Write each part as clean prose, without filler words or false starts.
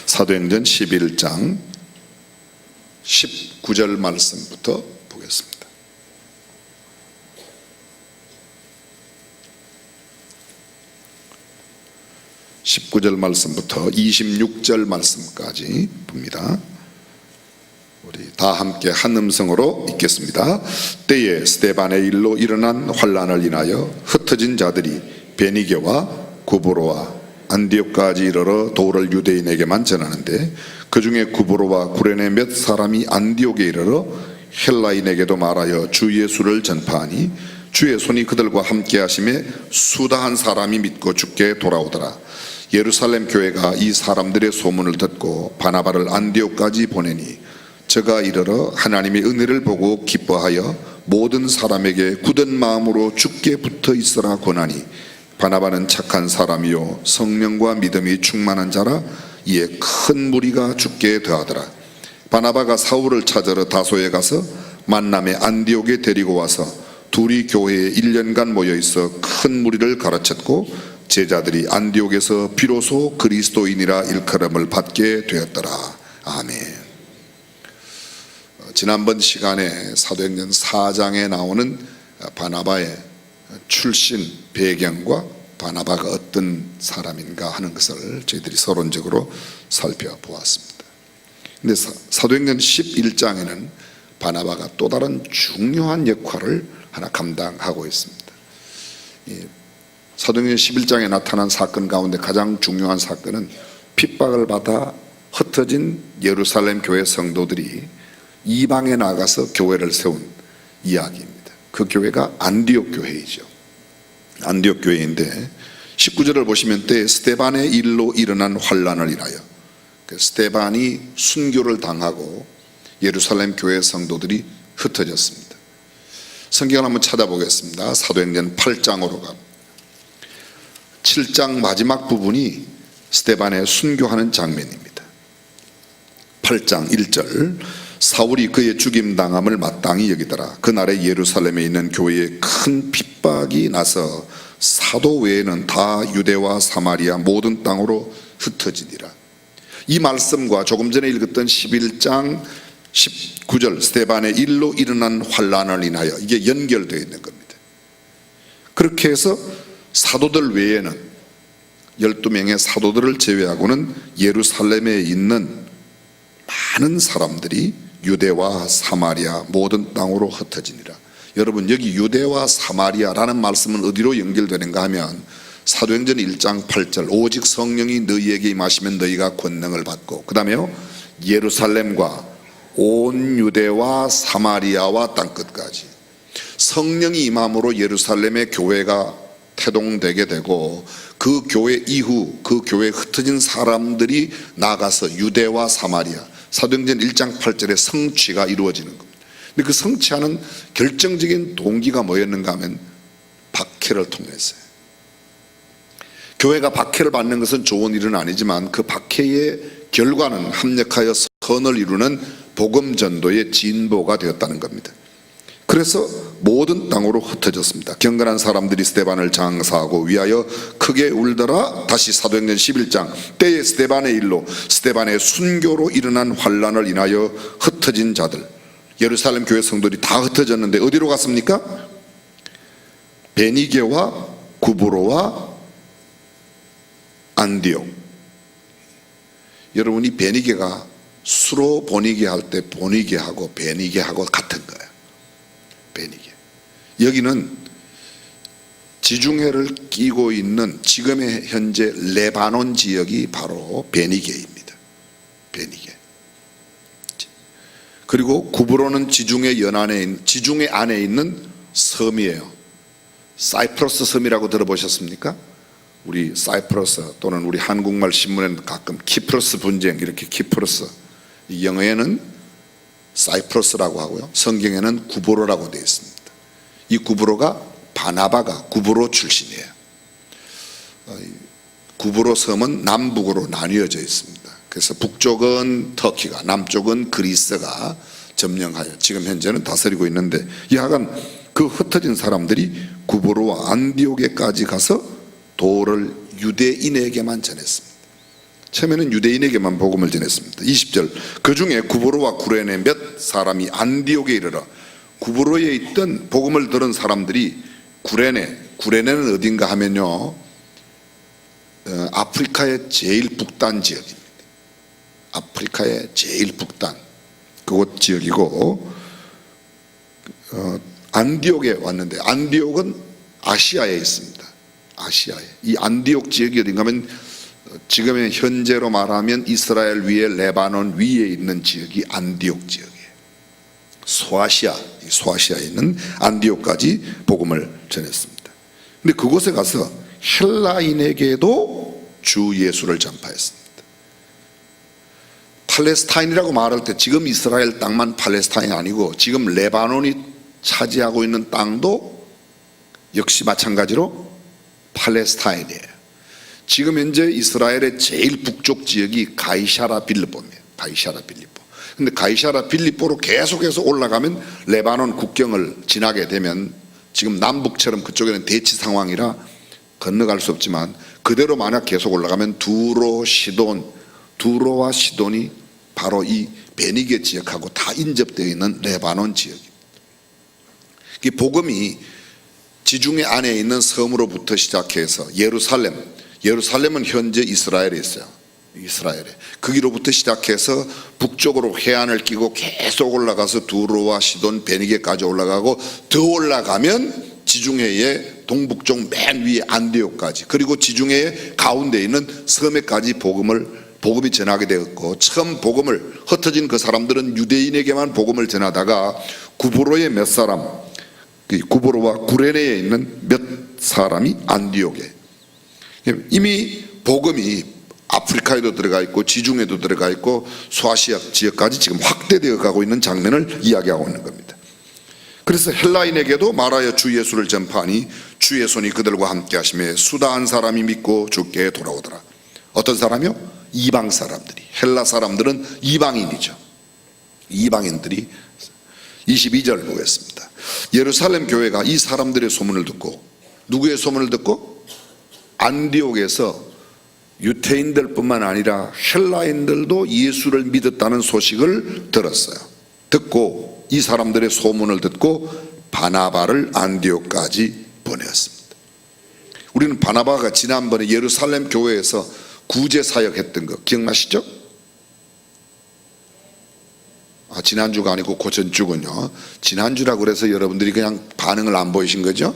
사도행전 11장 19절 말씀부터 보겠습니다. (19절) 말씀부터 26절 말씀까지 봅니다. 우리 다 함께 한 음성으로 읽겠습니다. 때에 스데반의 일로 일어난 환난을 인하여 흩어진 자들이 베니게와 구브로와 안디옥까지 이르러 도를 유대인에게만 전하는데, 그 중에 구브로와 구레네 몇 사람이 안디옥에 이르러 헬라인에게도 말하여 주 예수를 전파하니, 주의 손이 그들과 함께 하심에 수다한 사람이 믿고 주께 돌아오더라. 예루살렘 교회가 이 사람들의 소문을 듣고 바나바를 안디옥까지 보내니, 저가 이르러 하나님의 은혜를 보고 기뻐하여 모든 사람에게 굳은 마음으로 주께 붙어 있으라 권하니, 바나바는 착한 사람이요 성령과 믿음이 충만한 자라. 이에 큰 무리가 주께 더하더라. 바나바가 사울을 찾으러 다소에 가서 만남의 안디옥에 데리고 와서 둘이 교회에 1년간 모여 있어 큰 무리를 가르쳤고, 제자들이 안디옥에서 비로소 그리스도인이라 일컬음을 받게 되었더라. 아멘. 지난번 시간에 사도행전 4장에 나오는 바나바의 출신 배경과 바나바가 어떤 사람인가 하는 것을 저희들이 서론적으로 살펴보았습니다. 근데 사도행전 11장에는 바나바가 또 다른 중요한 역할을 하나 감당하고 있습니다. 사도행전 11장에 나타난 사건 가운데 가장 중요한 사건은 핍박을 받아 흩어진 예루살렘 교회 성도들이 이방에 나가서 교회를 세운 이야기입니다. 그 교회가 안디옥 교회이죠. 안디옥 교회인데 19절을 보시면 때 스데반의 일로 일어난 환난을 인하여, 스데반이 순교를 당하고 예루살렘 교회 성도들이 흩어졌습니다. 성경을 한번 찾아보겠습니다. 사도행전 8장으로 갑니다. 7장 마지막 부분이 스데반의 순교하는 장면입니다. 8장 1절, 사울이 그의 죽임당함을 마땅히 여기더라. 그날에 예루살렘에 있는 교회에 큰 핍박이 나서 사도 외에는 다 유대와 사마리아 모든 땅으로 흩어지니라. 이 말씀과 조금 전에 읽었던 11장 19절 스데반의 일로 일어난 환난을 인하여 이게 연결되어 있는 겁니다. 그렇게 해서 사도들 외에는 12명의 사도들을 제외하고는 예루살렘에 있는 많은 사람들이 유대와 사마리아 모든 땅으로 흩어지니라. 여러분, 여기 유대와 사마리아라는 말씀은 어디로 연결되는가 하면 사도행전 1장 8절 오직 성령이 너희에게 임하시면 너희가 권능을 받고, 그 다음에요 예루살렘과 온 유대와 사마리아와 땅끝까지 성령이 임함으로 예루살렘의 교회가 태동되게 되고, 그 교회 이후 그 교회에 흩어진 사람들이 나가서 유대와 사마리아, 사도행전 1장 8절의 성취가 이루어지는 겁니다. 근데 그 성취하는 결정적인 동기가 뭐였는가 하면 박해를 통해서요. 교회가 박해를 받는 것은 좋은 일은 아니지만 그 박해의 결과는 합력하여 선을 이루는 복음 전도의 진보가 되었다는 겁니다. 그래서 모든 땅으로 흩어졌습니다. 경건한 사람들이 스데반을 장사하고 위하여 크게 울더라. 다시 사도행전 11장 때에 스데반의 일로 스데반의 순교로 일어난 환난을 인하여 흩어진 자들, 예루살렘 교회 성도들이 다 흩어졌는데 어디로 갔습니까? 베니게와 구브로와 안디옥. 여러분이 베니게가 수로 보니게 할 때 보니게하고 베니게하고 같은 거예요. 베니게. 여기는 지중해를 끼고 있는 지금의 현재 레바논 지역이 바로 베니게입니다. 베니게. 그리고 구브로는 지중해 안에 있는 섬이에요. 사이프러스 섬이라고 들어보셨습니까? 우리 사이프러스 또는 우리 한국말 신문에는 가끔 키프러스 분쟁 이렇게 키프러스, 영어에는 사이프러스라고 하고요, 성경에는 구브로라고 되어 있습니다. 이 구브로가 바나바가 구브로 출신이에요. 구브로 섬은 남북으로 나뉘어져 있습니다. 그래서 북쪽은 터키가, 남쪽은 그리스가 점령하여 지금 현재는 다스리고 있는데, 이하간 그 흩어진 사람들이 구브로와 안디옥에까지 가서 도를 유대인에게만 전했습니다. 처음에는 유대인에게만 복음을 전했습니다. 20절, 그 중에 구브로와 구레네 몇 사람이 안디옥에 이르러, 구브로에 있던 복음을 들은 사람들이 구레네는 어딘가 하면요, 아프리카의 제일 북단 지역입니다. 아프리카의 제일 북단 그곳 지역이고, 안디옥에 왔는데, 안디옥은 아시아에 있습니다. 아시아에. 이 안디옥 지역이 어딘가 하면 지금의 현재로 말하면 이스라엘 위에 레바논 위에 있는 지역이 안디옥 지역이에요. 소아시아에 있는 안디옥까지 복음을 전했습니다. 근데 그곳에 가서 헬라인에게도 주 예수를 전파했습니다. 팔레스타인이라고 말할 때 지금 이스라엘 땅만 팔레스타인이 아니고 지금 레바논이 차지하고 있는 땅도 역시 마찬가지로 팔레스타인이에요. 지금 현재 이스라엘의 제일 북쪽 지역이 가이샤라 빌립보입니다. 가이샤라 빌립보. 근데 가이샤라 빌립보로 계속해서 올라가면 레바논 국경을 지나게 되면, 지금 남북처럼 그쪽에는 대치 상황이라 건너갈 수 없지만 그대로 만약 계속 올라가면 두로와 시돈이 바로 이 베니게 지역하고 다 인접되어 있는 레바논 지역입니다. 이 복음이 지중해 안에 있는 섬으로부터 시작해서 예루살렘은 현재 이스라엘에 있어요. 이스라엘에. 거기로부터 시작해서 북쪽으로 해안을 끼고 계속 올라가서 두로와 시돈, 베니게까지 올라가고, 더 올라가면 지중해의 동북쪽 맨 위에 안디옥까지, 그리고 지중해의 가운데 있는 섬에까지 복음이 전하게 되었고, 처음 복음을 흩어진 그 사람들은 유대인에게만 복음을 전하다가 구브로의 몇 사람, 구브로와 구레네에 있는 몇 사람이 안디옥에, 이미 복음이 아프리카에도 들어가 있고 지중해도 들어가 있고 소아시아 지역까지 지금 확대되어 가고 있는 장면을 이야기하고 있는 겁니다. 그래서 헬라인에게도 말하여 주 예수를 전파하니 주의 손이 그들과 함께 하시며 수다 한 사람이 믿고 주께 돌아오더라. 어떤 사람이요? 이방 사람들이. 헬라 사람들은 이방인이죠. 이방인들이. 22절 보겠습니다. 예루살렘 교회가 이 사람들의 소문을 듣고, 누구의 소문을 듣고? 안디옥에서 유태인들 뿐만 아니라 헬라인들도 예수를 믿었다는 소식을 들었어요. 듣고 이 사람들의 소문을 듣고 바나바를 안디옥까지 보내었습니다. 우리는 바나바가 지난번에 예루살렘 교회에서 구제 사역했던 거 기억나시죠? 지난주가 아니고 그 전주군요. 지난주라고 그래서 여러분들이 그냥 반응을 안 보이신 거죠?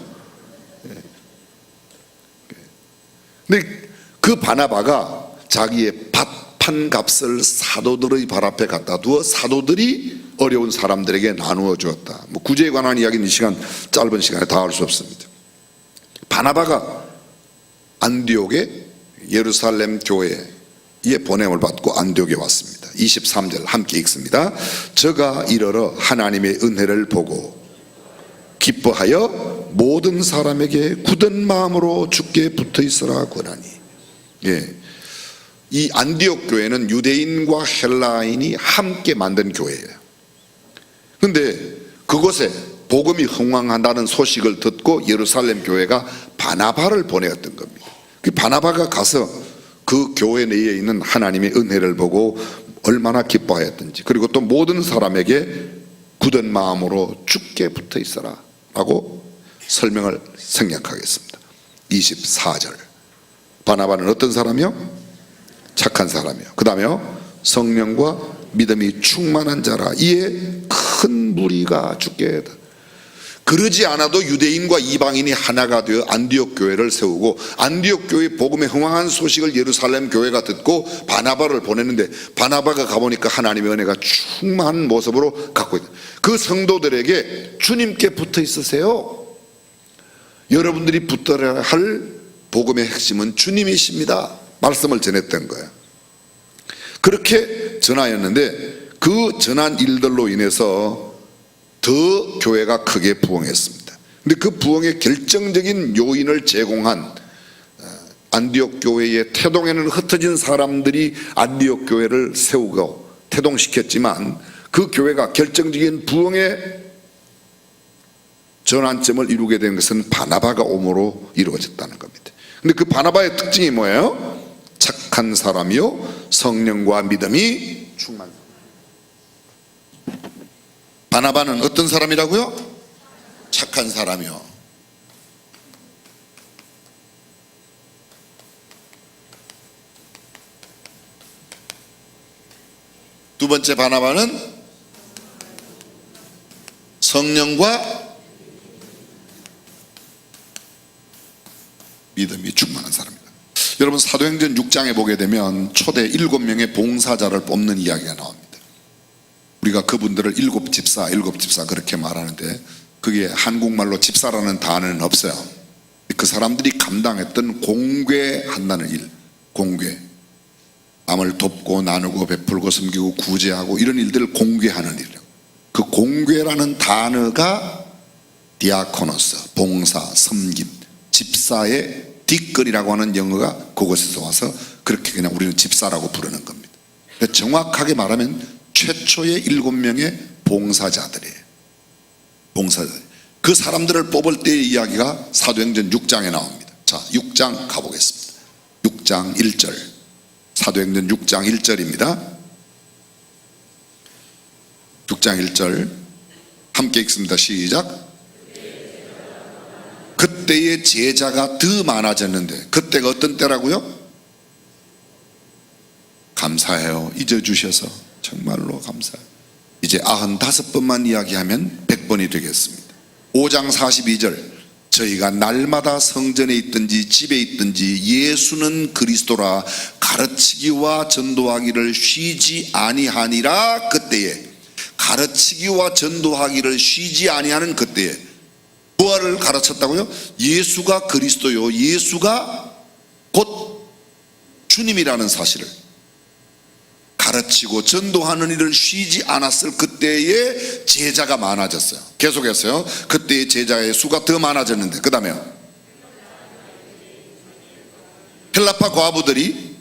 근데 그 바나바가 자기의 밭판 값을 사도들의 발 앞에 갖다 두어 사도들이 어려운 사람들에게 나누어 주었다. 구제에 관한 이야기는 이 시간, 짧은 시간에 다 할 수 없습니다. 바나바가 안디옥에 예루살렘 교회에 보냄을 받고 안디옥에 왔습니다. 23절 함께 읽습니다. 저가 이르러 하나님의 은혜를 보고 기뻐하여 모든 사람에게 굳은 마음으로 주께 붙어 있으라 권하니. 이 안디옥 교회는 유대인과 헬라인이 함께 만든 교회예요. 그런데 그곳에 복음이 흥왕한다는 소식을 듣고 예루살렘 교회가 바나바를 보내었던 겁니다. 그 바나바가 가서 그 교회 내에 있는 하나님의 은혜를 보고 얼마나 기뻐하였던지, 그리고 또 모든 사람에게 굳은 마음으로 주께 붙어 있어라 라고 설명을 생략하겠습니다. 24절 바나바는 어떤 사람이요? 착한 사람이요. 그 다음에요, 성령과 믿음이 충만한 자라. 이에 큰 무리가 죽게. 그러지 않아도 유대인과 이방인이 하나가 되어 안디옥 교회를 세우고, 안디옥 교회 복음의 흥황한 소식을 예루살렘 교회가 듣고 바나바를 보냈는데, 바나바가 가보니까 하나님의 은혜가 충만한 모습으로 갖고 있다. 그 성도들에게 주님께 붙어 있으세요. 여러분들이 붙어야 할 복음의 핵심은 주님이십니다 말씀을 전했던 거예요. 그렇게 전하였는데 그 전한 일들로 인해서 더 교회가 크게 부흥했습니다. 근데 그 부흥의 결정적인 요인을 제공한 안디옥 교회의 태동에는 흩어진 사람들이 안디옥 교회를 세우고 태동시켰지만, 그 교회가 결정적인 부흥의 전환점을 이루게 된 것은 바나바가 오므로 이루어졌다는 겁니다. 근데 그 바나바의 특징이 뭐예요? 착한 사람이요 성령과 믿음이 충만. 바나바는 어떤 사람이라고요? 착한 사람이요. 두 번째 바나바는 성령과 믿음이 충만한 사람입니다. 여러분 사도행전 6장에 보게 되면 초대 7명의 봉사자를 뽑는 이야기가 나옵니다. 우리가 그분들을 일곱 집사 그렇게 말하는데 그게 한국말로 집사라는 단어는 없어요. 그 사람들이 감당했던 공괴한다는 일, 공괴, 남을 돕고 나누고 베풀고 섬기고 구제하고 이런 일들을 공괴하는 일이에요. 그 공괴라는 단어가 디아코노스, 봉사, 섬김, 집사의 뒷건이라고 하는 영어가 그곳에서 와서 그렇게 그냥 우리는 집사라고 부르는 겁니다. 정확하게 말하면 최초의 7명의 봉사자들이에요. 봉사자들. 그 사람들을 뽑을 때의 이야기가 사도행전 6장에 나옵니다. 자, 6장 가보겠습니다. 6장 1절. 사도행전 6장 1절입니다. 6장 1절 함께 읽습니다. 시작. 그때의 제자가 더 많아졌는데, 그때가 어떤 때라고요? 감사해요. 잊어주셔서 정말로 감사해요. 이제 95번만 이야기하면 100번이 되겠습니다. 5장 42절 저희가 날마다 성전에 있든지 집에 있든지 예수는 그리스도라 가르치기와 전도하기를 쉬지 아니하니라. 그때에 가르치기와 전도하기를 쉬지 아니하는 그때에 무엇을 가르쳤다고요? 예수가 그리스도요, 예수가 곧 주님이라는 사실을 가르치고 전도하는 일을 쉬지 않았을 그때의 제자가 많아졌어요. 계속해서요. 그때의 제자의 수가 더 많아졌는데, 그 다음에요, 헬라파 과부들이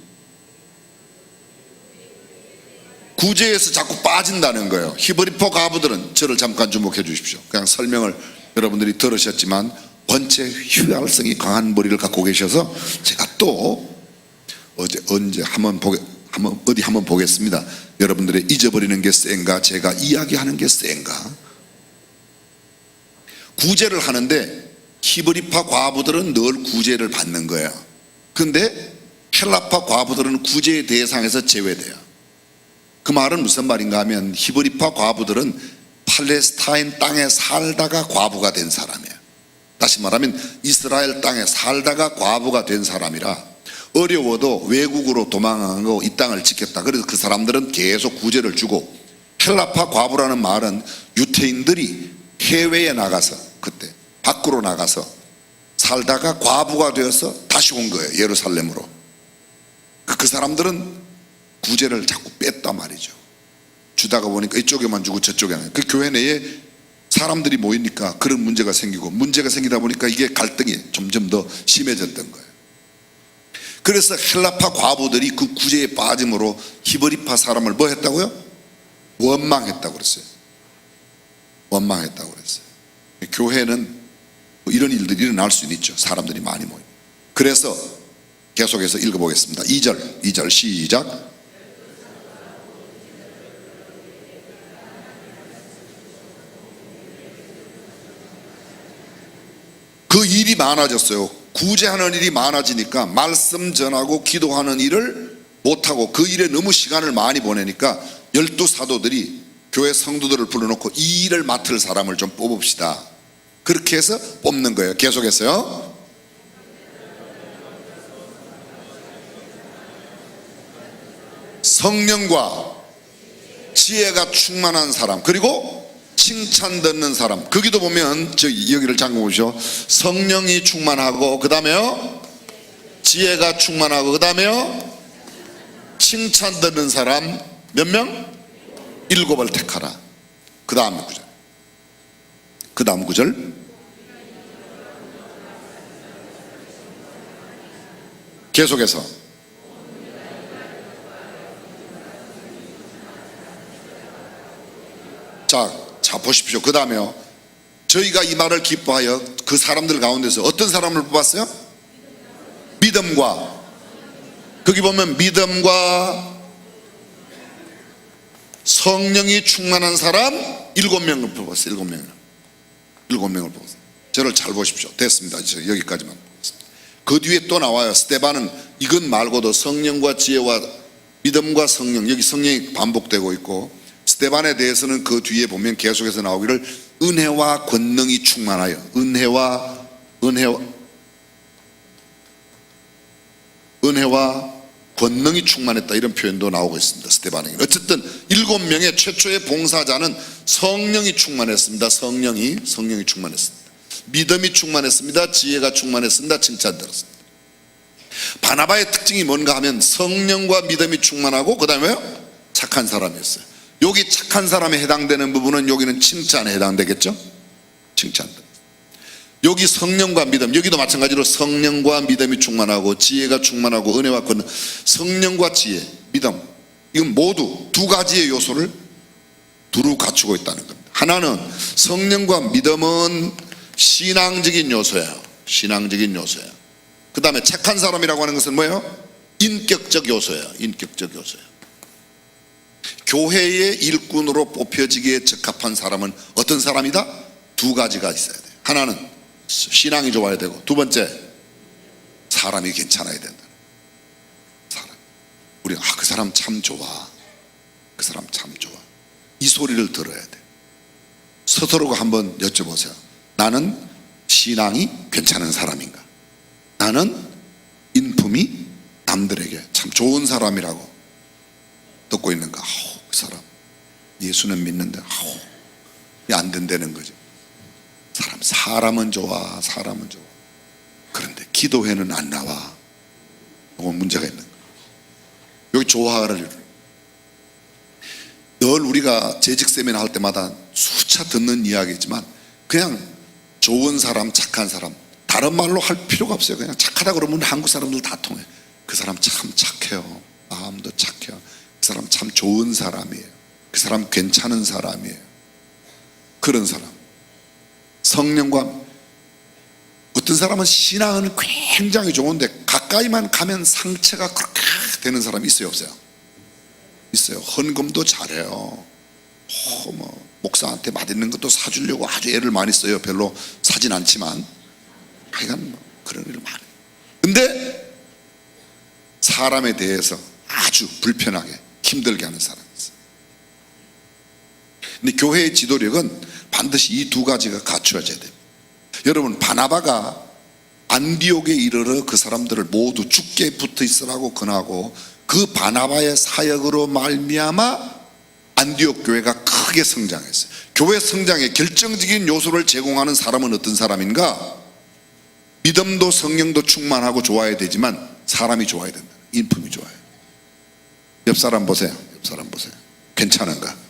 구제에서 자꾸 빠진다는 거예요. 히브리파 과부들은, 저를 잠깐 주목해 주십시오. 그냥 설명을 여러분들이 들으셨지만 원체 휘발성이 강한 머리를 갖고 계셔서 제가 또 언제 한번 보겠습니다. 여러분들의 잊어버리는 게 센가, 제가 이야기하는 게 센가. 구제를 하는데 히브리파 과부들은 늘 구제를 받는 거예요. 근데 헬라파 과부들은 구제의 대상에서 제외돼요. 그 말은 무슨 말인가 하면 히브리파 과부들은 팔레스타인 땅에 살다가 과부가 된 사람이에요. 다시 말하면 이스라엘 땅에 살다가 과부가 된 사람이라 어려워도 외국으로 도망하고 이 땅을 지켰다. 그래서 그 사람들은 계속 구제를 주고, 헬라파 과부라는 말은 유태인들이 해외에 나가서, 그때 밖으로 나가서 살다가 과부가 되어서 다시 온 거예요. 예루살렘으로. 그 사람들은 구제를 자꾸 뺐단 말이죠. 주다가 보니까 이쪽에만 주고 저쪽에는. 그 교회 내에 사람들이 모이니까 그런 문제가 생기고, 문제가 생기다 보니까 이게 갈등이 점점 더 심해졌던 거예요. 그래서 헬라파 과부들이 그 구제에 빠짐으로 히브리파 사람을 뭐 했다고요? 원망했다고 그랬어요. 원망했다고 그랬어요. 교회는 뭐 이런 일들이 일어날 수 있죠. 사람들이 많이 모이고. 그래서 계속해서 읽어보겠습니다. 2절 시작. 그 일이 많아졌어요. 구제하는 일이 많아지니까 말씀 전하고 기도하는 일을 못하고 그 일에 너무 시간을 많이 보내니까 12사도들이 교회 성도들을 불러놓고 이 일을 맡을 사람을 좀 뽑읍시다. 그렇게 해서 뽑는 거예요. 계속해서요. 성령과 지혜가 충만한 사람, 그리고 칭찬 듣는 사람. 거기도 보면 여기를 잠깐 보시죠. 성령이 충만하고, 그 다음에요 지혜가 충만하고, 그 다음에요 칭찬 듣는 사람 몇 명? 7을 택하라. 그 다음 구절. 그 다음 구절. 계속해서 자 보십시오. 그 다음에요. 저희가 이 말을 기뻐하여 그 사람들 가운데서 어떤 사람을 뽑았어요? 믿음과, 거기 보면 믿음과 성령이 충만한 사람 7명을 뽑았어요. 7명을 뽑았어요. 저를 잘 보십시오. 됐습니다. 여기까지만 보겠습니다. 그 뒤에 또 나와요. 스데반은 이것 말고도 성령과 지혜와 믿음과 성령, 여기 성령이 반복되고 있고, 스데반에 대해서는 그 뒤에 보면 계속해서 나오기를 은혜와 권능이 충만하여, 은혜와 권능이 충만했다, 이런 표현도 나오고 있습니다. 스데반에게. 어쨌든 7명의 최초의 봉사자는 성령이 충만했습니다. 성령이 충만했습니다. 믿음이 충만했습니다. 지혜가 충만했습니다. 칭찬들었습니다. 바나바의 특징이 뭔가 하면 성령과 믿음이 충만하고 그 다음에 착한 사람이었어요. 여기 착한 사람에 해당되는 부분은 여기는 칭찬에 해당되겠죠. 칭찬. 여기 성령과 믿음, 여기도 마찬가지로 성령과 믿음이 충만하고 지혜가 충만하고 은혜와 권능, 성령과 지혜, 믿음, 이건 모두 두 가지의 요소를 두루 갖추고 있다는 겁니다. 하나는 성령과 믿음은 신앙적인 요소예요. 신앙적인 요소예요. 그 다음에 착한 사람이라고 하는 것은 뭐예요? 인격적 요소예요. 인격적 요소예요. 교회의 일꾼으로 뽑혀지기에 적합한 사람은 어떤 사람이다? 두 가지가 있어야 돼요. 하나는 신앙이 좋아야 되고, 두 번째 사람이 괜찮아야 된다. 사람, 우리가 그 사람 참 좋아, 그 사람 참 좋아, 이 소리를 들어야 돼. 스스로가 한번 여쭤보세요. 나는 신앙이 괜찮은 사람인가? 나는 인품이 남들에게 참 좋은 사람이라고 듣고 있는가? 그 사람 예수는 믿는데 안 된다는 거죠. 사람은 좋아, 사람은 좋아. 그런데 기도회는 안 나와. 이건 문제가 있는 거예요. 여기 좋아를 늘 우리가 재직 세미나 할 때마다 수차 듣는 이야기지만, 그냥 좋은 사람, 착한 사람, 다른 말로 할 필요가 없어요. 그냥 착하다 그러면 한국 사람들 다 통해. 그 사람 참 착해요. 마음도 착해요. 그 사람 참 좋은 사람이에요. 그 사람 괜찮은 사람이에요. 그런 사람. 성령과, 어떤 사람은 신앙은 굉장히 좋은데 가까이만 가면 상처가 그렇게 되는 사람이 있어요, 없어요? 있어요. 헌금도 잘해요. 목사한테 맛있는 것도 사주려고 아주 애를 많이 써요. 별로 사진 않지만 하여간 그런 일을 많이. 근데 사람에 대해서 아주 불편하게 힘들게 하는 사람이 있어요. 근데 교회의 지도력은 반드시 이 두 가지가 갖추어져야 돼요. 여러분, 바나바가 안디옥에 이르러 그 사람들을 모두 죽게 붙어 있으라고 권하고, 그 바나바의 사역으로 말미암아 안디옥 교회가 크게 성장했어요. 교회 성장에 결정적인 요소를 제공하는 사람은 어떤 사람인가? 믿음도 성령도 충만하고 좋아야 되지만 사람이 좋아야 된다. 인품이 좋아요. 옆 사람 보세요. 옆 사람 보세요. 괜찮은가?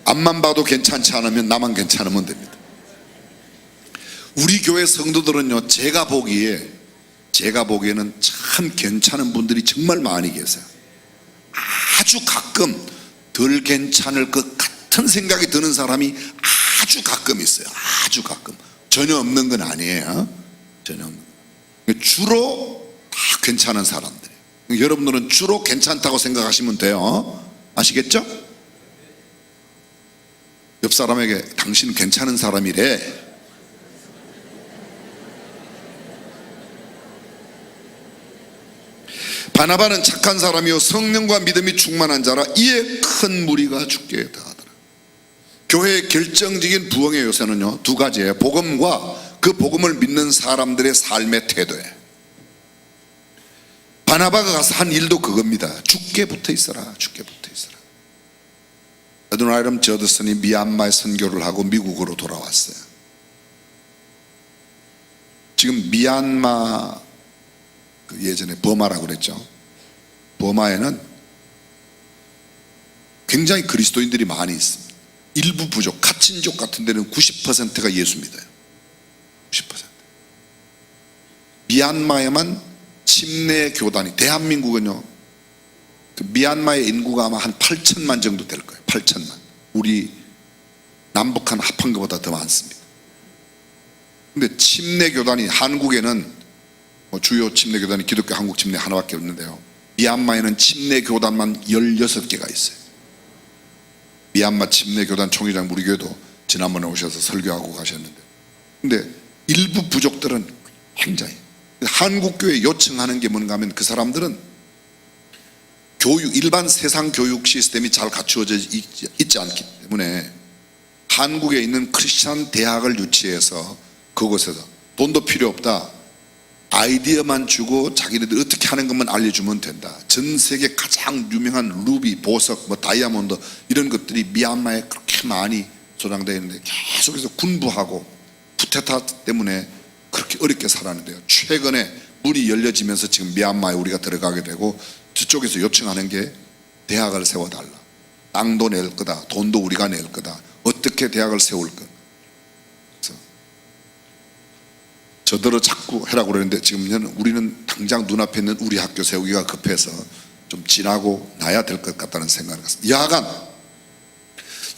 앞만 봐도 괜찮지 않으면 나만 괜찮으면 됩니다. 우리 교회 성도들은요, 제가 보기에는 참 괜찮은 분들이 정말 많이 계세요. 아주 가끔 덜 괜찮을 것 같은 생각이 드는 사람이 아주 가끔 있어요. 아주 가끔. 전혀 없는 건 아니에요. 전혀 없는 건. 주로 다 괜찮은 사람들이에요. 여러분들은 주로 괜찮다고 생각하시면 돼요. 아시겠죠? 옆 사람에게 당신 괜찮은 사람이래. 바나바는 착한 사람이요 성령과 믿음이 충만한 자라 이에 큰 무리가 죽게 되하더라. 교회의 결정적인 부흥의 요새는요 두 가지예요. 복음과 그 복음을 믿는 사람들의 삶의 태도예요. 바나바가 가서 한 일도 그겁니다. 죽게 붙어 있어라. 죽게 붙어 있어라. 에드나이럼 저드슨이 미얀마에 선교를 하고 미국으로 돌아왔어요. 지금 미얀마, 예전에 버마라고 그랬죠. 버마에는 굉장히 그리스도인들이 많이 있습니다. 일부 부족, 카친족 같은 데는 90%가 예수 믿어요. 90%. 미얀마에만 침례 교단이, 대한민국은요 미얀마의 인구가 아마 한 8천만 정도 될 거예요. 8천만. 우리 남북한 합한 것보다 더 많습니다. 근데 침례 교단이, 한국에는 주요 침례 교단이 기독교 한국 침례 하나밖에 없는데요, 미얀마에는 침례 교단만 16개가 있어요. 미얀마 침례교단 총회장 우리 교회도 지난번에 오셔서 설교하고 가셨는데, 근데 일부 부족들은 굉장히 한국교회 요청하는 게 뭔가 하면 그 사람들은 교육, 일반 세상 교육 시스템이 잘 갖추어져 있지 않기 때문에 한국에 있는 크리스찬 대학을 유치해서 그곳에서 돈도 필요 없다, 아이디어만 주고 자기네들 어떻게 하는 것만 알려주면 된다. 전 세계 가장 유명한 루비, 보석, 뭐 다이아몬드 이런 것들이 미얀마에 그렇게 많이 소장되어 있는데 계속해서 군부하고 쿠데타 때문에 그렇게 어렵게 살았는데요, 최근에 문이 열려지면서 지금 미얀마에 우리가 들어가게 되고 저쪽에서 요청하는 게 대학을 세워달라, 땅도 낼 거다, 돈도 우리가 낼 거다, 어떻게 대학을 세울 까. 그래서 저더러 자꾸 해라고 그러는데 지금 우리는 당장 눈앞에 있는 우리 학교 세우기가 급해서 좀 지나고 나야 될 것 같다는 생각을 했습니다.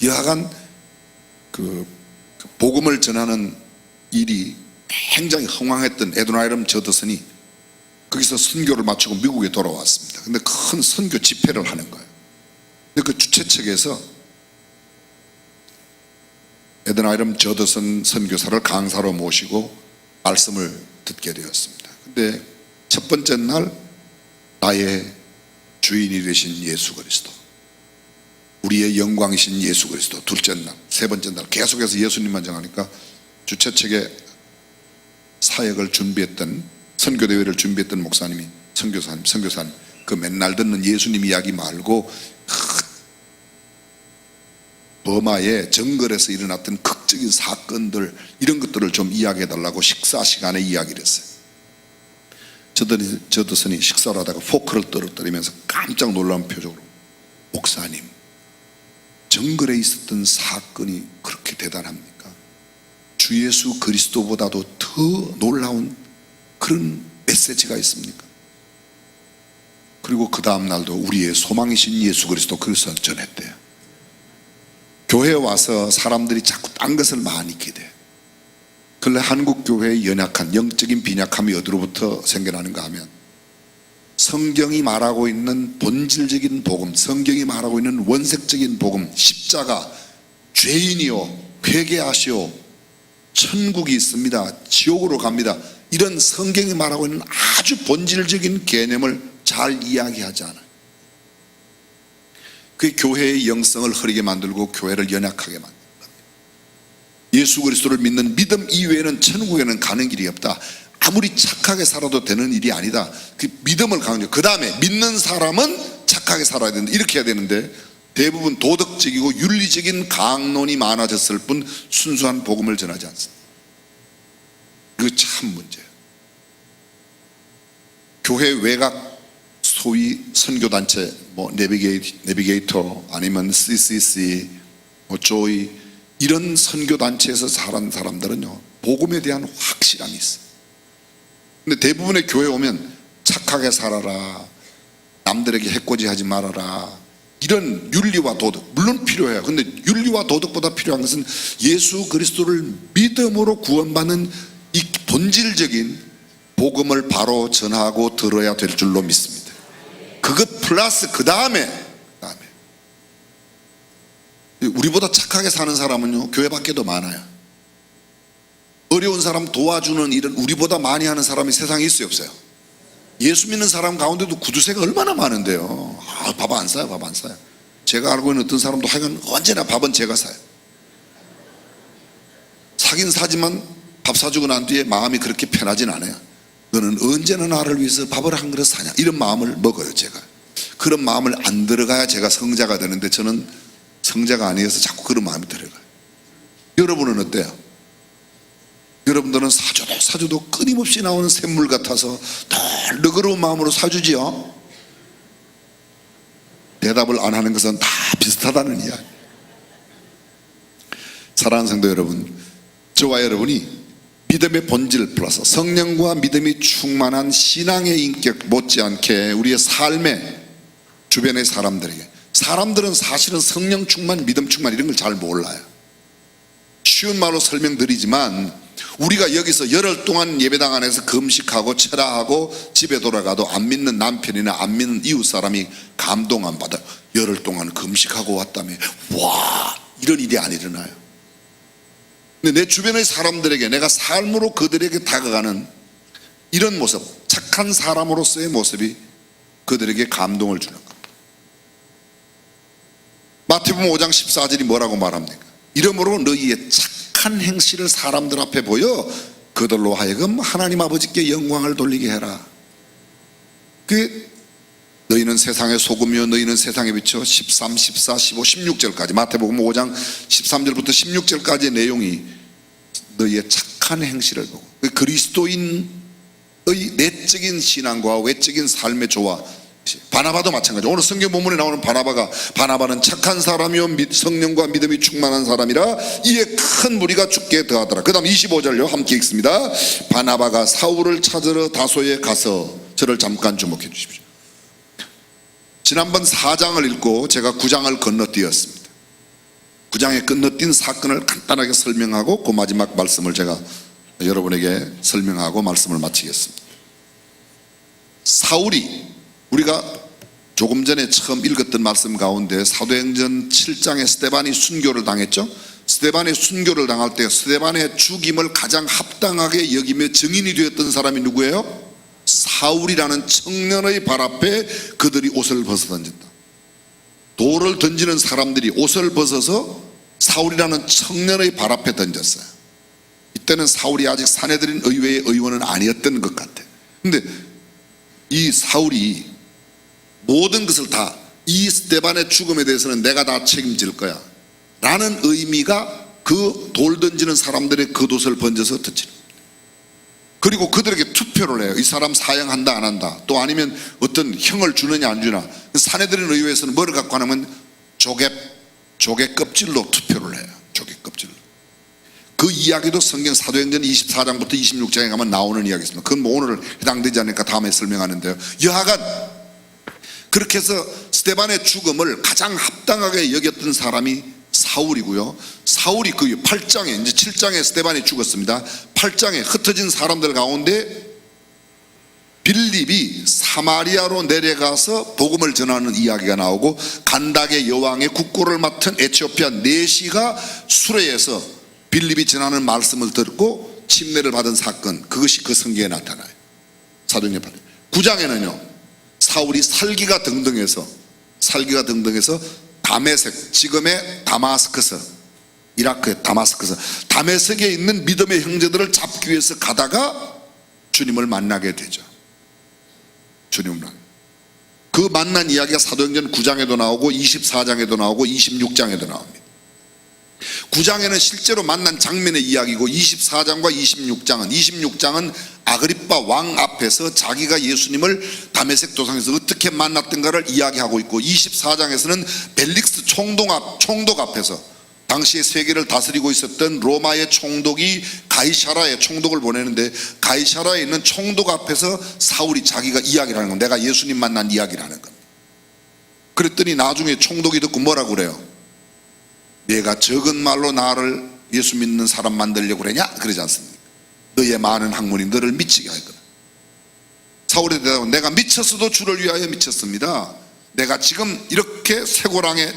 여하간 그 복음을 전하는 일이 굉장히 흥황했던 에드나이럼 저더슨이 거기서 선교를 마치고 미국에 돌아왔습니다. 근데 큰 선교 집회를 하는 거예요. 근데 그 주최 측에서 에드나이럼 저더슨 선교사를 강사로 모시고 말씀을 듣게 되었습니다. 근데 첫 번째 날 나의 주인이 되신 예수 그리스도, 우리의 영광이신 예수 그리스도, 둘째 날, 세 번째 날 계속해서 예수님만 정하니까 주최 측에 사역을 준비했던, 선교대회를 준비했던 목사님이 선교사님 그 맨날 듣는 예수님 이야기 말고 버마의 정글에서 일어났던 극적인 사건들 이런 것들을 좀 이야기해달라고 식사 시간에 이야기를 했어요. 저더슨이 식사를 하다가 포크를 떨어뜨리면서 깜짝 놀라운 표정으로, 목사님, 정글에 있었던 사건이 그렇게 대단합니까? 주 예수 그리스도보다도 더 놀라운 그런 메시지가 있습니까? 그리고 그 다음 날도 우리의 소망이신 예수 그리스도 그것을 전했대요. 교회에 와서 사람들이 자꾸 딴 것을 많이 기대해. 근래 한국 교회의 연약한 영적인 빈약함이 어디로부터 생겨나는가 하면 성경이 말하고 있는 본질적인 복음, 성경이 말하고 있는 원색적인 복음, 십자가, 죄인이요 회개하시오, 천국이 있습니다, 지옥으로 갑니다, 이런 성경이 말하고 있는 아주 본질적인 개념을 잘 이야기하지 않아요. 그게 교회의 영성을 흐리게 만들고 교회를 연약하게 만듭니다. 예수 그리스도를 믿는 믿음 이외에는 천국에는 가는 길이 없다, 아무리 착하게 살아도 되는 일이 아니다, 그 믿음을 강조, 그 다음에 믿는 사람은 착하게 살아야 된다, 이렇게 해야 되는데 대부분 도덕적이고 윤리적인 강론이 많아졌을 뿐 순수한 복음을 전하지 않습니다. 이거 참 문제예요. 교회 외곽 소위 선교단체, 뭐 내비게이터 아니면 CCC, 뭐 조이, 이런 선교단체에서 자란 사람들은요 복음에 대한 확실함이 있어요. 근데 대부분의 교회에 오면 착하게 살아라, 남들에게 해코지하지 말아라, 이런 윤리와 도덕 물론 필요해요. 근데 윤리와 도덕보다 필요한 것은 예수 그리스도를 믿음으로 구원받는 이 본질적인 복음을 바로 전하고 들어야 될 줄로 믿습니다. 그것 플러스 그 다음에 우리보다 착하게 사는 사람은요 교회 밖에도 많아요. 어려운 사람 도와주는 일은 우리보다 많이 하는 사람이 세상에 있어요, 없어요? 예수 믿는 사람 가운데도 구두쇠가 얼마나 많은데요. 밥 안 사요, 밥 안 사요. 제가 알고 있는 어떤 사람도 하여간 언제나 밥은 제가 사요. 사긴 사지만 밥 사주고 난 뒤에 마음이 그렇게 편하진 않아요. 너는 언제나 나를 위해서 밥을 한 그릇 사냐, 이런 마음을 먹어요. 제가 그런 마음을 안 들어가야 제가 성자가 되는데 저는 성자가 아니어서 자꾸 그런 마음이 들어가요. 여러분은 어때요? 여러분들은 사줘도 끊임없이 나오는 샘물 같아서 늘 너그러운 마음으로 사주지요? 대답을 안 하는 것은 다 비슷하다는 이야기. 사랑하는 성도 여러분, 저와 여러분이 믿음의 본질 플러스 성령과 믿음이 충만한 신앙의 인격 못지않게 우리의 삶에 주변의 사람들은 사실은 성령 충만, 믿음 충만 이런 걸 잘 몰라요. 쉬운 말로 설명드리지만 우리가 여기서 열흘 동안 예배당 안에서 금식하고 철야하고 집에 돌아가도 안 믿는 남편이나 안 믿는 이웃 사람이 감동 안 받아요. 열흘 동안 금식하고 왔다며. 와, 이런 일이 안 일어나요. 근데 내 주변의 사람들에게 내가 삶으로 그들에게 다가가는 이런 모습, 착한 사람으로서의 모습이 그들에게 감동을 주는 겁니다. 마태복음 5장 14절이 뭐라고 말합니까? 이러므로 너희의 착한 행실을 사람들 앞에 보여 그들로 하여금 하나님 아버지께 영광을 돌리게 해라. 너희는 세상의 소금이요 너희는 세상의 빛이요 13, 14, 15, 16절까지 마태복음 5장 13절부터 16절까지의 내용이 너희의 착한 행실을 보고 그리스도인의 내적인 신앙과 외적인 삶의 조화. 바나바도 마찬가지죠. 오늘 성경 본문에 나오는 바나바는 착한 사람이요 성령과 믿음이 충만한 사람이라 이에 큰 무리가 죽게 더하더라. 그 다음 25절요 함께 읽습니다. 바나바가 사울을 찾으러 다소에 가서 저를 잠깐 주목해 주십시오. 지난번 4장을 읽고 제가 9장을 건너뛰었습니다. 9장에 건너뛴 사건을 간단하게 설명하고 그 마지막 말씀을 제가 여러분에게 설명하고 말씀을 마치겠습니다. 사울이 우리가 조금 전에 처음 읽었던 말씀 가운데 사도행전 7장에 스데반이 순교를 당했죠. 스데반의 순교를 당할 때 스데반의 죽임을 가장 합당하게 여기며 증인이 되었던 사람이 누구예요? 사울이라는 청년의 발 앞에 그들이 옷을 벗어 던진다. 돌을 던지는 사람들이 옷을 벗어서 사울이라는 청년의 발 앞에 던졌어요. 이때는 사울이 아직 사내들인 의회의 의원은 아니었던 것 같아요. 근데 이 사울이 모든 것을 다 이 스데반의 죽음에 대해서는 내가 다 책임질 거야 라는 의미가 그 돌 던지는 사람들의 겉옷을 번져서 던지는 겁니다. 그리고 그들에게 투표를 해요. 이 사람 사형한다 안 한다, 또 아니면 어떤 형을 주느냐 안 주나. 사내들인 의회에서는 뭐를 갖고 하냐면 조개 껍질로 투표를 해요. 조개 껍질로. 그 이야기도 성경 사도행전 24장부터 26장에 가면 나오는 이야기 있습니다. 그건 뭐 오늘 해당되지 않으니까 다음에 설명하는데요. 여하간 그렇게 해서 스데반의 죽음을 가장 합당하게 여겼던 사람이 사울이고요. 사울이 그 8장에 이제 7장에 스데반이 죽었습니다. 8장에 흩어진 사람들 가운데 빌립이 사마리아로 내려가서 복음을 전하는 이야기가 나오고 간닥의 여왕의 국고를 맡은 에티오피아 내시가 수레에서 빌립이 전하는 말씀을 듣고 침례를 받은 사건, 그것이 그 성경에 나타나요. 사도행전 9장에는요 사울이 살기가 등등해서 다메섹, 지금의 다마스커스, 이라크의 다마스커스, 다메섹에 있는 믿음의 형제들을 잡기 위해서 가다가 주님을 만나게 되죠. 그 만난 이야기가 사도행전 9장에도 나오고 24장에도 나오고 26장에도 나옵니다. 9장에는 실제로 만난 장면의 이야기고 24장과 26장은 아그리빠 왕 앞에서 자기가 예수님을 다메섹 도상에서 어떻게 만났던가를 이야기하고 있고 24장에서는 벨릭스 총독 앞에서 당시에 세계를 다스리고 있었던 로마의 총독이 가이사라의 총독을 보내는데 가이사라에 있는 총독 앞에서 사울이 자기가 이야기를 하는 겁니다. 내가 예수님 만난 이야기를 하는 겁니다. 그랬더니 나중에 총독이 듣고 뭐라고 그래요? 내가 적은 말로 나를 예수 믿는 사람 만들려고 그러냐? 그러지 않습니까? 너의 많은 학문이 너를 미치게 할 거다. 사울에 대하여 내가 미쳤어도 주를 위하여 미쳤습니다. 내가 지금 이렇게 쇠고랑에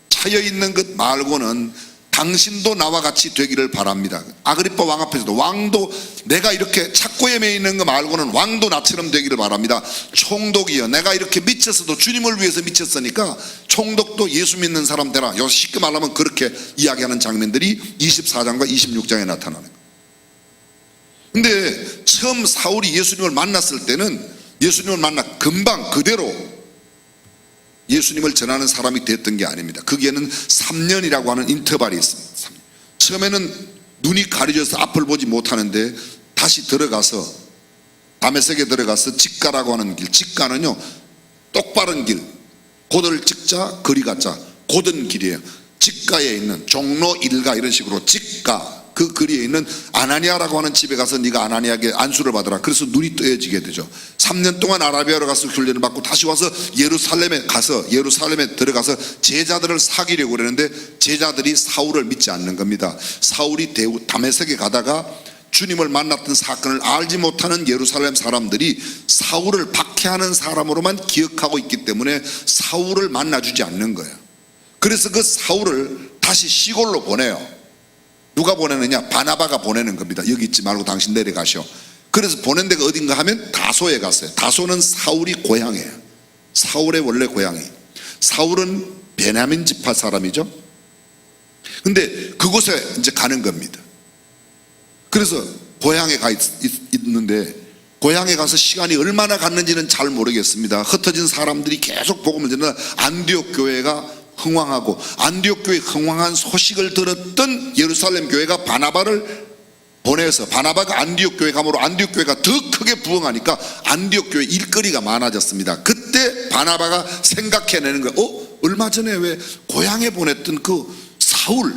차여 있는 것 말고는 당신도 나와 같이 되기를 바랍니다. 아그리빠 왕 앞에서도 왕도 내가 이렇게 착고에 매 있는 것 말고는 왕도 나처럼 되기를 바랍니다. 총독이여 내가 이렇게 미쳤어도 주님을 위해서 미쳤으니까 총독도 예수 믿는 사람 되라. 여기서 쉽게 말하면 그렇게 이야기하는 장면들이 24장과 26장에 나타나는 거예요. 근데 처음 사울이 예수님을 만났을 때는 예수님을 만나 금방 그대로 예수님을 전하는 사람이 됐던 게 아닙니다. 거기에는 3년이라고 하는 인터벌이 있습니다. 3년. 처음에는 눈이 가려져서 앞을 보지 못하는데 다시 들어가서 다메섹에 들어가서 직가라고 하는 길, 직가는요 똑바른 길, 곧을 직자 거리 가자 곧은 길이에요. 직가에 있는 종로 일가 이런 식으로 직가, 그 거리에 있는 아나니아라고 하는 집에 가서 네가 아나니아에게 안수를 받으라. 그래서 눈이 떠여지게 되죠. 3년 동안 아라비아로 가서 훈련을 받고 다시 와서 예루살렘에 들어가서 제자들을 사귀려고 그러는데 제자들이 사울을 믿지 않는 겁니다. 사울이 다메섹에 가다가 주님을 만났던 사건을 알지 못하는 예루살렘 사람들이 사울을 박해하는 사람으로만 기억하고 있기 때문에 사울을 만나주지 않는 거예요. 그래서 그 사울을 다시 시골로 보내요. 누가 보내느냐? 바나바가 보내는 겁니다. 여기 있지 말고 당신 내려가시오. 그래서 보낸 데가 어딘가 하면 다소에 갔어요. 다소는 사울이 고향이에요. 사울의 원래 고향이. 사울은 베냐민 지파 사람이죠. 근데 그곳에 이제 가는 겁니다. 그래서 고향에 있는데 고향에 가서 시간이 얼마나 갔는지는 잘 모르겠습니다. 흩어진 사람들이 계속 복음을 전하는 안디옥 교회가 흥왕하고, 안디옥 교회 흥왕한 소식을 들었던 예루살렘 교회가 바나바를 보내서, 바나바가 안디옥 교회 가므로 안디옥 교회가 더 크게 부흥하니까 안디옥 교회 일거리가 많아졌습니다. 그때 바나바가 생각해내는 거예요. 얼마 전에 왜 고향에 보냈던 그 사울,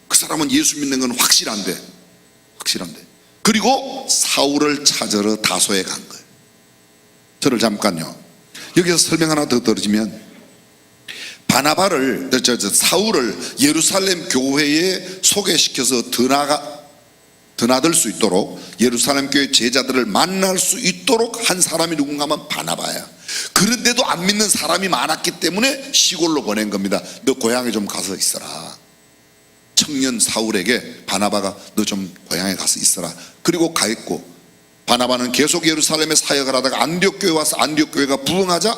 그 사람은 예수 믿는 건 확실한데. 그리고 사울을 찾으러 다소에 간 거예요. 저를 잠깐요, 여기서 설명 하나 더 들어주면, 바나바를, 사울을 예루살렘 교회에 소개시켜서 드나들 수 있도록, 예루살렘 교회 제자들을 만날 수 있도록 한 사람이 누군가 하면 바나바야. 그런데도 안 믿는 사람이 많았기 때문에 시골로 보낸 겁니다. 너 고향에 좀 가서 있어라. 청년 사울에게 바나바가 너 좀 고향에 가서 있어라. 그리고 가 있고, 바나바는 계속 예루살렘에 사역을 하다가 안디옥 교회 와서 안디옥 교회가 부흥하자,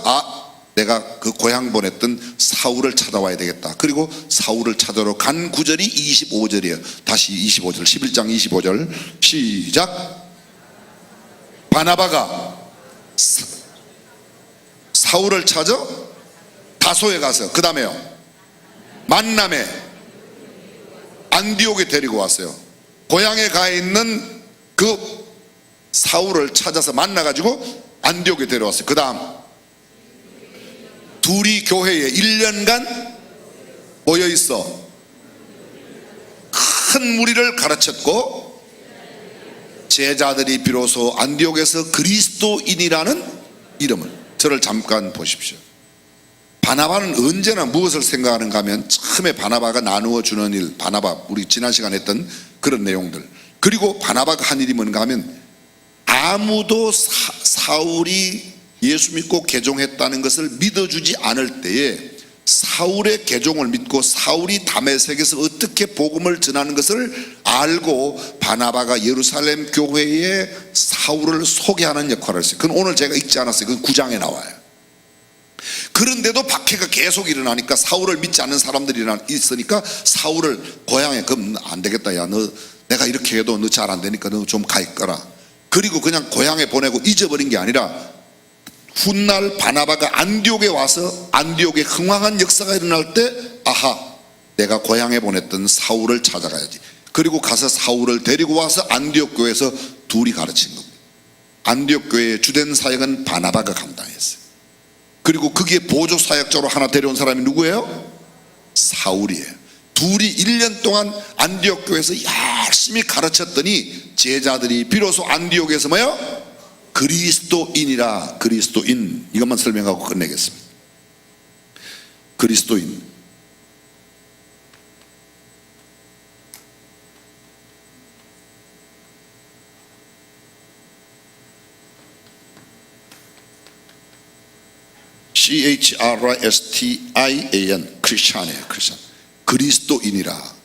내가 그 고향 보냈던 사울을 찾아와야 되겠다. 그리고 사울을 찾으러 간 구절이 25절이에요. 다시 25절, 11장 25절 시작. 바나바가 사울을 찾아 다소에 가서, 그 다음에요, 만남에 안디옥에 데리고 왔어요. 고향에 가 있는 그 사울을 찾아서 만나가지고 안디옥에 데려왔어요. 그 다음 둘이 교회에 1년간 모여있어 큰 무리를 가르쳤고, 제자들이 비로소 안디옥에서 그리스도인이라는 이름을, 저를 잠깐 보십시오. 바나바는 언제나 무엇을 생각하는가 하면, 처음에 바나바가 나누어 주는 일, 바나바, 우리 지난 시간에 했던 그런 내용들, 그리고 바나바가 한 일이 뭔가 하면, 아무도 사울이 예수 믿고 개종했다는 것을 믿어주지 않을 때에 사울의 개종을 믿고 사울이 다메섹에서 어떻게 복음을 전하는 것을 알고 바나바가 예루살렘 교회에 사울을 소개하는 역할을 했어요. 그건 오늘 제가 읽지 않았어요. 그건 9장에 나와요. 그런데도 박해가 계속 일어나니까, 사울을 믿지 않는 사람들이 있으니까 사울을 고향에, 그럼 안 되겠다, 야 너 내가 이렇게 해도 너 잘 안 되니까 너 좀 가 있거라. 그리고 그냥 고향에 보내고 잊어버린 게 아니라, 훗날 바나바가 안디옥에 와서 안디옥에 흥왕한 역사가 일어날 때, 내가 고향에 보냈던 사울을 찾아가야지. 그리고 가서 사울을 데리고 와서 안디옥 교회에서 둘이 가르친 겁니다. 안디옥 교회의 주된 사역은 바나바가 감당했어요. 그리고 거기에 보조 사역자로 하나 데려온 사람이 누구예요? 사울이에요. 둘이 1년 동안 안디옥 교회에서 열심히 가르쳤더니 제자들이 비로소 안디옥에서 뭐예요? 그리스도인이라. 그리스도인, 이것만 설명하고 끝내겠습니다. 그리스도인, CHRISTIAN, 크리스찬이에요. 크리스찬. 그리스도인이라.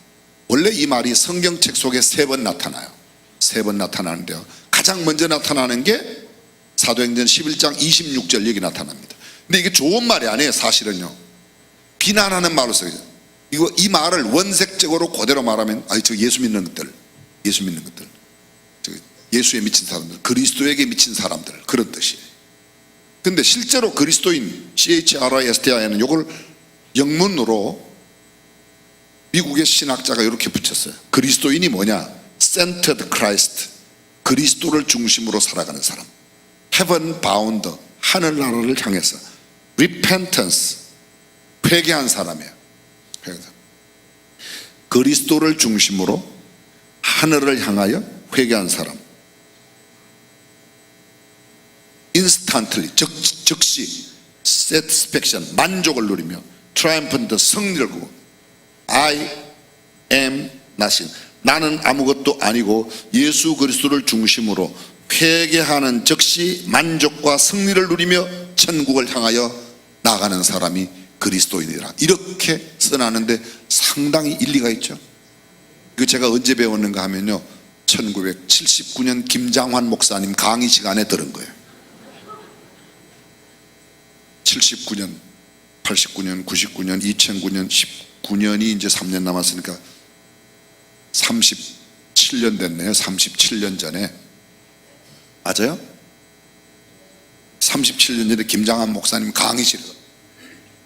원래 이 말이 성경책 속에 3번 나타나요. 3번 나타나는데요, 가장 먼저 나타나는 게 사도행전 11장 26절, 여기 나타납니다. 근데 이게 좋은 말이 아니에요. 사실은요, 비난하는 말로 써요. 이 말을 원색적으로 그대로 말하면, 저 예수 믿는 것들, 예수에 미친 사람들, 그리스도에게 미친 사람들, 그런 뜻이에요. 근데 실제로 그리스도인, CHRISTIN은 이걸 영문으로 미국의 신학자가 이렇게 붙였어요. 그리스도인이 뭐냐? Centered Christ, 그리스도를 중심으로 살아가는 사람. Heaven bound, 하늘나라를 향해서. Repentance, 회개한 사람이에요. 그리스도를 중심으로 하늘을 향하여 회개한 사람. Instantly, 즉시 satisfaction, 만족을 누리며, triumphant, 승리를 구고, I am nothing, 나는 아무것도 아니고 예수 그리스도를 중심으로 회개하는 즉시 만족과 승리를 누리며 천국을 향하여 나가는 사람이 그리스도인이라, 이렇게 써놨는데 상당히 일리가 있죠. 이거 제가 언제 배웠는가 하면요, 1979년 김장환 목사님 강의 시간에 들은 거예요. 79년, 89년, 99년, 2009년, 19년이 이제 3년 남았으니까 37년 됐네요. 37년 전에. 맞아요? 37년 전에 김장환 목사님 강의실,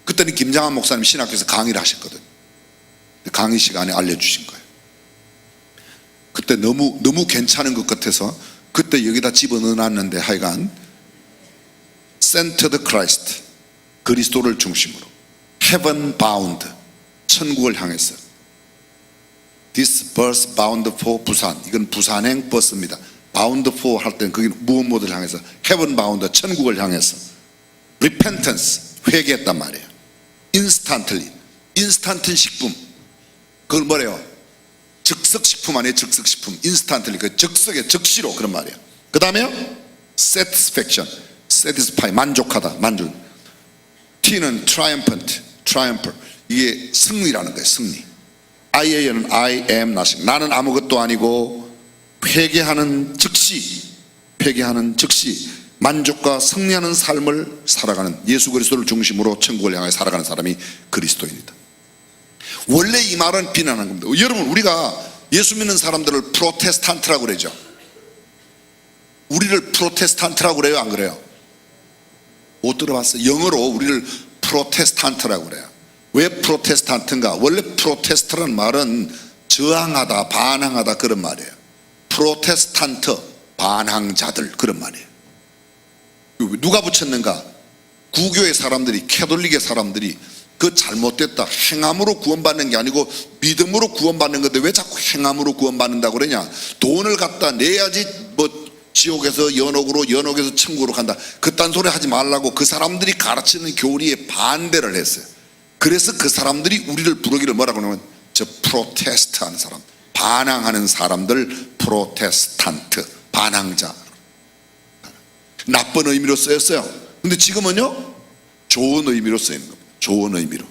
그때는 김장환 목사님 신학교에서 강의를 하셨거든. 강의 시간에 알려주신 거예요. 그때 너무 괜찮은 것 같아서 그때 여기다 집어넣어놨는데, 하여간 Centered Christ, 그리스도를 중심으로, Heaven Bound, 천국을 향해서, This bus bound for 부산, 이건 부산행 버스입니다. Bound for 할 때는 그게 무엇을 향해서, Heaven Bound, 천국을 향해서, Repentance, 회개했단 말이에요. Instantly, 인스턴트 식품, 그걸 뭐래요? 즉석식품 아니에요? 즉석식품, instantly, 그 즉시로, 그런 말이에요. 그 다음에요, satisfaction, satisfy, 만족하다, 만족. T는 triumphant, 이게 승리라는 거예요. 승리. IA는 I am nothing, 나는 아무것도 아니고 회개하는 즉시 만족과 승리하는 삶을 살아가는, 예수 그리스도를 중심으로 천국을 향해 살아가는 사람이 그리스도인이다. 원래 이 말은 비난하는 겁니다. 여러분, 우리가 예수 믿는 사람들을 프로테스탄트라고 그러죠. 우리를 프로테스탄트라고 그래요, 안 그래요? 못 들어봤어요? 영어로 우리를 프로테스탄트라고 그래요. 왜 프로테스탄트인가? 원래 프로테스트라는 말은 저항하다, 반항하다, 그런 말이에요. 프로테스탄트, 반항자들, 그런 말이에요. 누가 붙였는가? 구교의 사람들이, 캐톨릭의 사람들이 그 잘못됐다, 행함으로 구원받는 게 아니고 믿음으로 구원받는 건데 왜 자꾸 행함으로 구원받는다고 그러냐? 돈을 갖다 내야지 뭐 지옥에서 연옥으로, 연옥에서 천국으로 간다, 그딴 소리 하지 말라고 그 사람들이 가르치는 교리에 반대를 했어요. 그래서 그 사람들이 우리를 부르기를 뭐라고 하냐면 저 프로테스트 하는 사람, 반항하는 사람들, 프로테스탄트, 반항자. 나쁜 의미로 쓰였어요. 근데 지금은요, 좋은 의미로 쓰이는 겁니다. 좋은 의미로.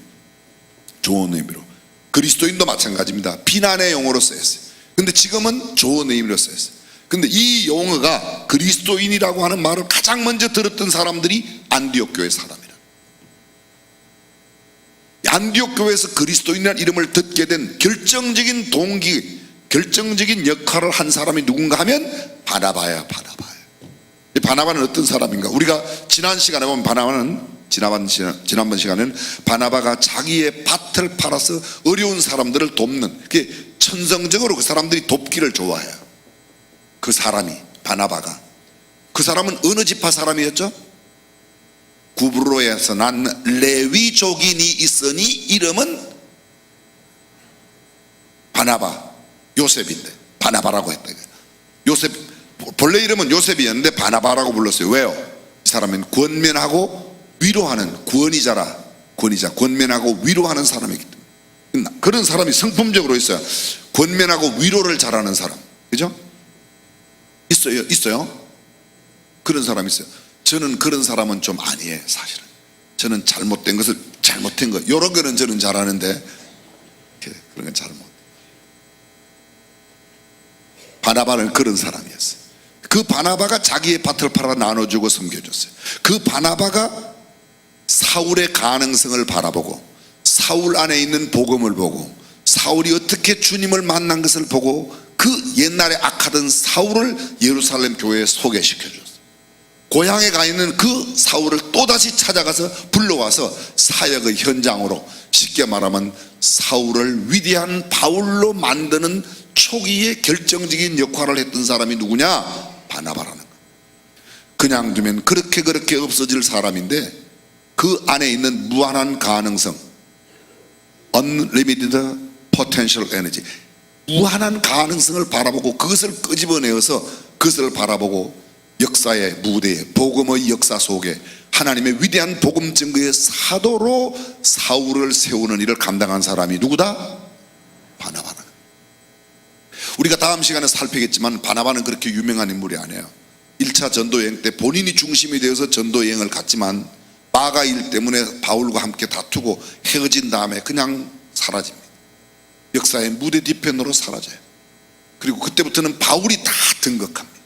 그리스도인도 마찬가지입니다. 비난의 용어로 쓰였어요. 근데 지금은 좋은 의미로 쓰였어요. 근데 이 용어가 그리스도인이라고 하는 말을 가장 먼저 들었던 사람들이 안디옥 교회 사람이라. 안디옥 교회에서 그리스도인이라는 이름을 듣게 된 결정적인 동기, 결정적인 역할을 한 사람이 누군가 하면 바나바야. 바나바는 어떤 사람인가? 우리가 지난 시간에 보면 지난번 시간에는 바나바가 자기의 밭을 팔아서 어려운 사람들을 돕는, 그게 천성적으로 그 사람들이 돕기를 좋아해요. 그 사람이, 바나바가, 그 사람은 어느 지파 사람이었죠? 구브로에서 난 레위족인이 있으니 이름은 바나바, 요셉인데 바나바라고 했다. 요셉, 본래 이름은 요셉이었는데 바나바라고 불렀어요. 왜요? 이 사람은 권면하고 위로하는, 권면하고 위로하는 사람이기 때문에. 그런 사람이 성품적으로 있어요. 권면하고 위로를 잘하는 사람, 그죠? 있어요. 그런 사람이 있어요. 저는 그런 사람은 좀 아니에요. 사실은 저는 잘못된 것을 잘못된 것, 이런 거는 저는 잘하는데 그런 건 잘못. 바나바는 그런 사람이었어요. 그 바나바가 자기의 밭을 팔아 나눠주고 섬겨줬어요. 그 바나바가 사울의 가능성을 바라보고, 사울 안에 있는 복음을 보고, 사울이 어떻게 주님을 만난 것을 보고 그 옛날에 악하던 사울을 예루살렘 교회에 소개시켜줬어요. 고향에 가 있는 그 사울을 또다시 찾아가서 불러와서 사역의 현장으로, 쉽게 말하면 사울을 위대한 바울로 만드는 초기에 결정적인 역할을 했던 사람이 누구냐? 바나바라는 거예요. 그냥 두면 그렇게 없어질 사람인데 그 안에 있는 무한한 가능성, unlimited potential energy, 무한한 가능성을 바라보고 그것을 끄집어내어서 그것을 바라보고 역사의 무대에, 복음의 역사 속에 하나님의 위대한 복음 증거의 사도로 사울을 세우는 일을 감당한 사람이 누구다? 바나바라. 우리가 다음 시간에 살피겠지만 바나바는 그렇게 유명한 인물이 아니에요. 1차 전도여행 때 본인이 중심이 되어서 전도여행을 갔지만 마가 일 때문에 바울과 함께 다투고 헤어진 다음에 그냥 사라집니다. 역사의 무대 뒤편으로 사라져요. 그리고 그때부터는 바울이 다 등극합니다.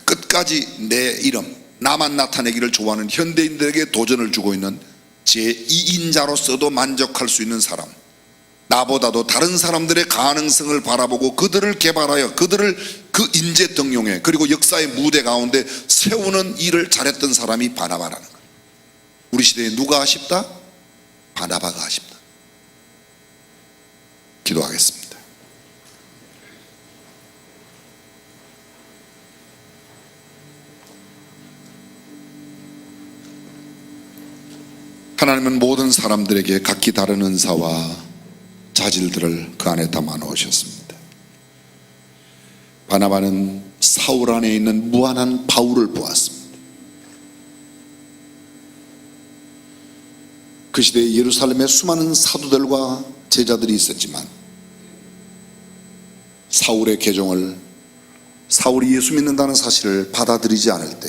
끝까지 내 이름, 나만 나타내기를 좋아하는 현대인들에게 도전을 주고 있는 제2인자로서도 만족할 수 있는 사람, 나보다도 다른 사람들의 가능성을 바라보고 그들을 개발하여 그들을 그 인재 등용해 그리고 역사의 무대 가운데 세우는 일을 잘했던 사람이 바나바라는 거예요. 우리 시대에 누가 아쉽다? 바나바가 아쉽다. 기도하겠습니다. 하나님은 모든 사람들에게 각기 다른 은사와 자질들을 그 안에 담아 놓으셨습니다. 바나바는 사울 안에 있는 무한한 바울을 보았습니다. 그 시대에 예루살렘에 수많은 사도들과 제자들이 있었지만 사울의 계종을, 사울이 예수 믿는다는 사실을 받아들이지 않을 때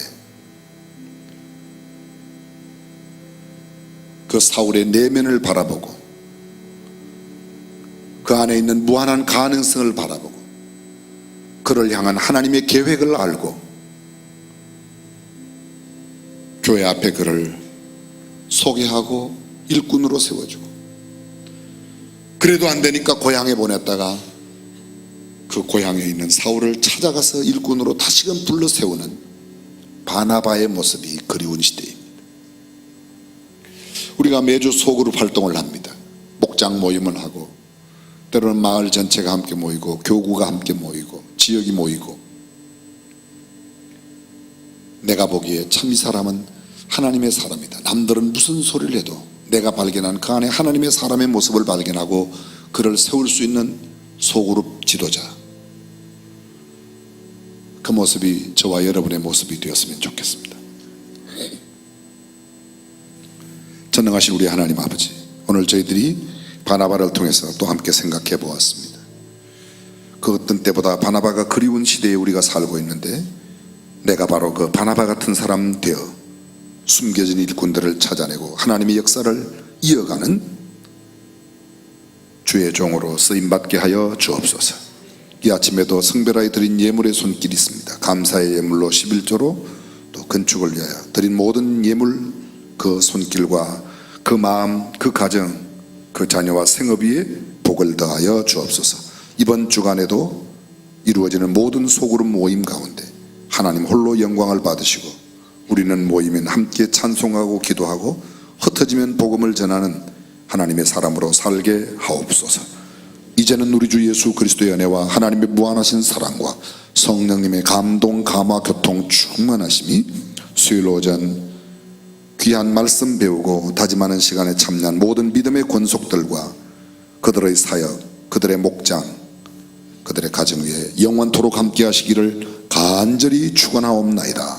그 사울의 내면을 바라보고 그 안에 있는 무한한 가능성을 바라보고 그를 향한 하나님의 계획을 알고 교회 앞에 그를 소개하고 일꾼으로 세워주고, 그래도 안 되니까 고향에 보냈다가 그 고향에 있는 사울을 찾아가서 일꾼으로 다시금 불러 세우는 바나바의 모습이 그리운 시대입니다. 우리가 매주 소그룹 활동을 합니다. 목장 모임을 하고 때로는 마을 전체가 함께 모이고 교구가 함께 모이고 지역이 모이고, 내가 보기에 참 이 사람은 하나님의 사람이다. 남들은 무슨 소리를 해도 내가 발견한 그 안에 하나님의 사람의 모습을 발견하고 그를 세울 수 있는 소그룹 지도자, 그 모습이 저와 여러분의 모습이 되었으면 좋겠습니다. 전능하신 우리 하나님 아버지, 오늘 저희들이 바나바를 통해서 또 함께 생각해 보았습니다. 그 어떤 때보다 바나바가 그리운 시대에 우리가 살고 있는데, 내가 바로 그 바나바 같은 사람 되어 숨겨진 일꾼들을 찾아내고 하나님의 역사를 이어가는 주의 종으로 쓰임받게 하여 주옵소서. 이 아침에도 성별하여 드린 예물의 손길이 있습니다. 감사의 예물로 11조로 또 건축을 위하여 드린 모든 예물, 그 손길과 그 마음, 그 가정, 그 자녀와 생업 위에 복을 더하여 주옵소서. 이번 주간에도 이루어지는 모든 소그룹 모임 가운데 하나님 홀로 영광을 받으시고, 우리는 모이면 함께 찬송하고 기도하고 흩어지면 복음을 전하는 하나님의 사람으로 살게 하옵소서. 이제는 우리 주 예수 그리스도의 은혜와 하나님의 무한하신 사랑과 성령님의 감동, 감화, 교통, 충만하심이 수요일 오전 귀한 말씀 배우고 다짐하는 시간에 참여한 모든 믿음의 권속들과 그들의 사역, 그들의 목장, 그들의 가정 위에 영원토록 함께 하시기를 간절히 축원하옵나이다.